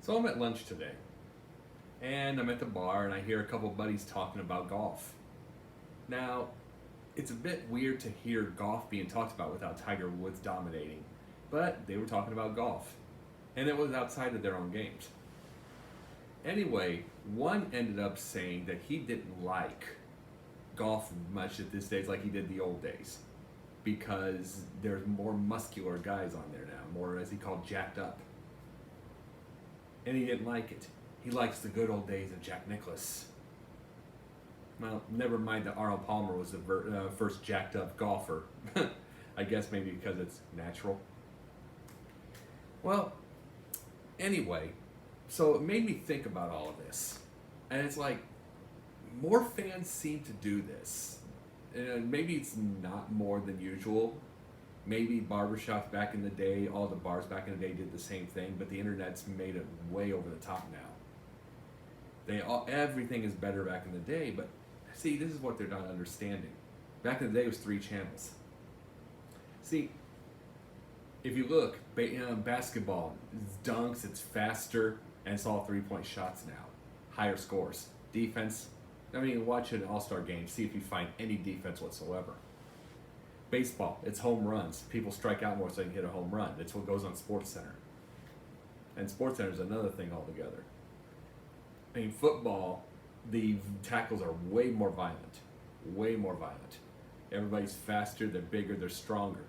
So I'm at lunch today, and I'm at the bar, and I hear a couple buddies talking about golf. Now, it's a bit weird to hear golf being talked about without Tiger Woods dominating, but they were talking about golf, and it was outside of their own games. Anyway, one ended up saying that he didn't like golf much at this days like he did the old days because there's more muscular guys on there now, more as he called jacked up. And he didn't like it. He likes the good old days of Jack Nicklaus. Well, never mind that Arnold Palmer was the first jacked up golfer. I guess maybe because it's natural. Well, anyway, so it made me think about all of this. And it's like, more fans seem to do this. And maybe it's not more than usual. Maybe barbershops back in the day, all the bars back in the day did the same thing, but the internet's made it way over the top now. Everything is better back in the day, but see, this is what they're not understanding. Back in the day, it was 3 channels. See, if you look, basketball, it's dunks, it's faster, and it's all 3-point shots now. Higher scores. Defense, I mean, watch an all-star game, see if you find any defense whatsoever. Baseball, it's home runs. People strike out more so they can hit a home run. That's what goes on SportsCenter. And SportsCenter is another thing altogether. I mean, football, the tackles are way more violent. Way more violent. Everybody's faster, they're bigger, they're stronger.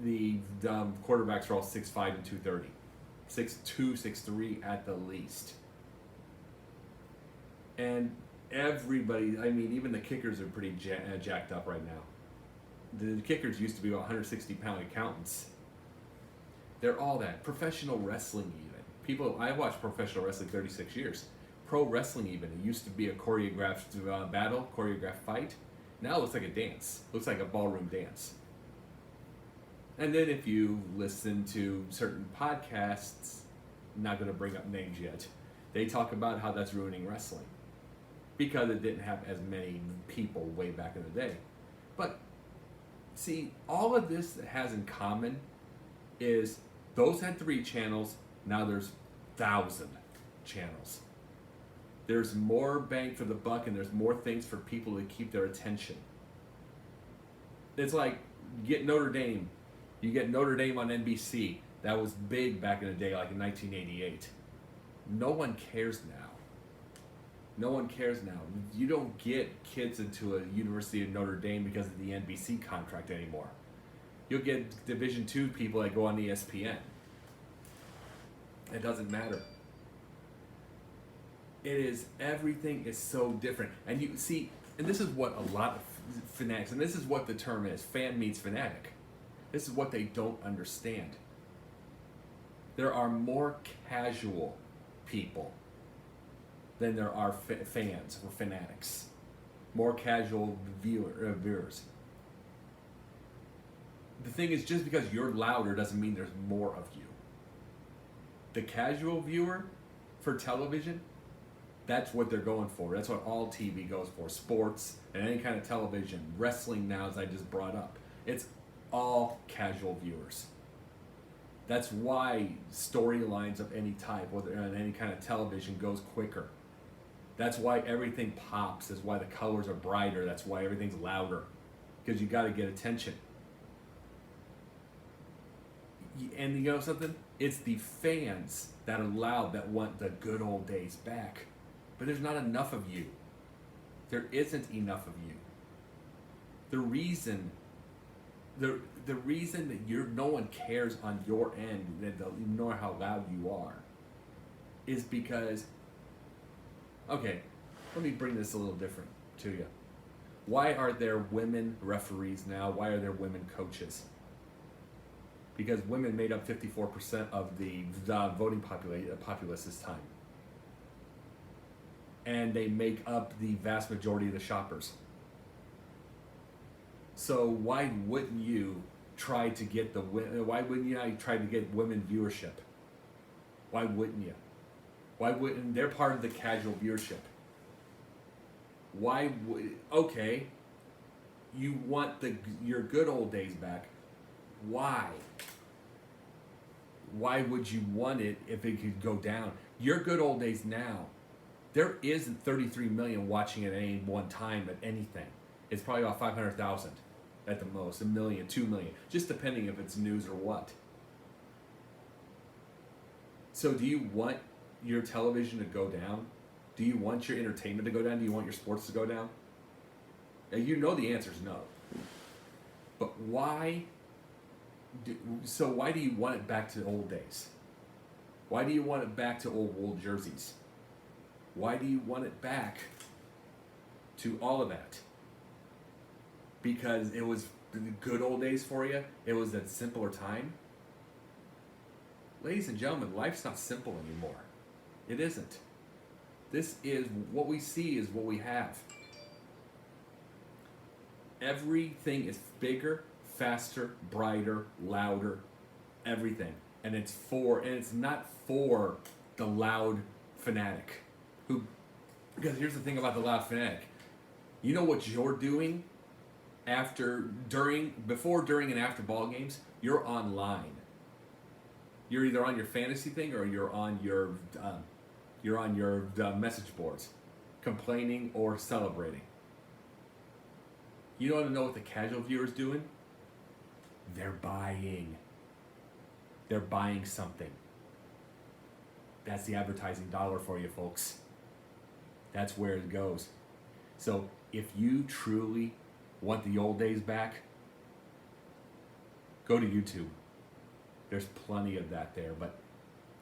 The quarterbacks are all 6'5" and 230. 6'2", 6'3" at the least. And everybody, I mean, even the kickers are pretty jacked up right now. The kickers used to be 160-pound accountants. They're all that. Professional wrestling even. I watched professional wrestling 36 years. Pro wrestling even. It used to be a choreographed battle, choreographed fight. Now it looks like a dance. Looks like a ballroom dance. And then if you listen to certain podcasts, not going to bring up names yet, they talk about how that's ruining wrestling. Because it didn't have as many people way back in the day. But see, all of this has in common is those had 3 channels, now there's 1,000 channels. There's more bang for the buck and there's more things for people to keep their attention. It's like, get Notre Dame. You get Notre Dame on NBC. That was big back in the day, like in 1988. No one cares now. No one cares now. You don't get kids into a University of Notre Dame because of the NBC contract anymore. You'll get Division II people that go on ESPN. It doesn't matter. Everything is so different. And you see, and this is what a lot of fanatics, and this is what the term is, fan meets fanatic. This is what they don't understand. There are more casual people than there are fans or fanatics. More casual viewers. The thing is, just because you're louder doesn't mean there's more of you. The casual viewer for television, that's what they're going for. That's what all TV goes for. Sports and any kind of television. Wrestling now, as I just brought up. It's all casual viewers. That's why storylines of any type, whether on any kind of television, goes quicker. That's why everything pops. That's why the colors are brighter. That's why everything's louder. Because you got to get attention. And you know something? It's the fans that are loud that want the good old days back. But there's not enough of you. There isn't enough of you. The reason that no one cares on your end, that they'll ignore how loud you are, is because, okay, let me bring this a little different to you. Why are there women referees now? Why are there women coaches? Because women made up 54% of the voting populace this time. And they make up the vast majority of the shoppers. So why wouldn't you try to get women viewership? Why wouldn't you? Why wouldn't they're part of the casual viewership? Okay, you want your good old days back. Why? why would you want it if it could go down? Your good old days now, there isn't 33 million watching at any one time at anything. It's probably about 500,000 at the most, 1 million, 2 million, just depending if it's news or what. So do you want your television to go down? Do you want your entertainment to go down? Do you want your sports to go down? And you know the answer is no. But why? Why do you want it back to the old days? Why do you want it back to old wool jerseys? Why do you want it back to all of that? Because it was the good old days for you? It was a simpler time? Ladies and gentlemen, life's not simple anymore. It isn't. This is what we see is what we have. Everything is bigger, faster, brighter, louder, everything. And it's not for the loud fanatic. Because here's the thing about the loud fanatic. You know what you're doing before, during, and after ball games? You're online. You're either on your fantasy thing or you're on your message boards, complaining or celebrating. You don't know what the casual viewer's doing? They're buying. They're buying something. That's the advertising dollar for you, folks. That's where it goes. So if you truly want the old days back, go to YouTube. There's plenty of that there. But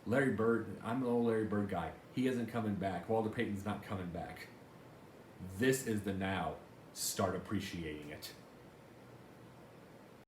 Larry Bird, I'm an old Larry Bird guy. He isn't coming back. Walter Payton's not coming back. This is the now. Start appreciating it.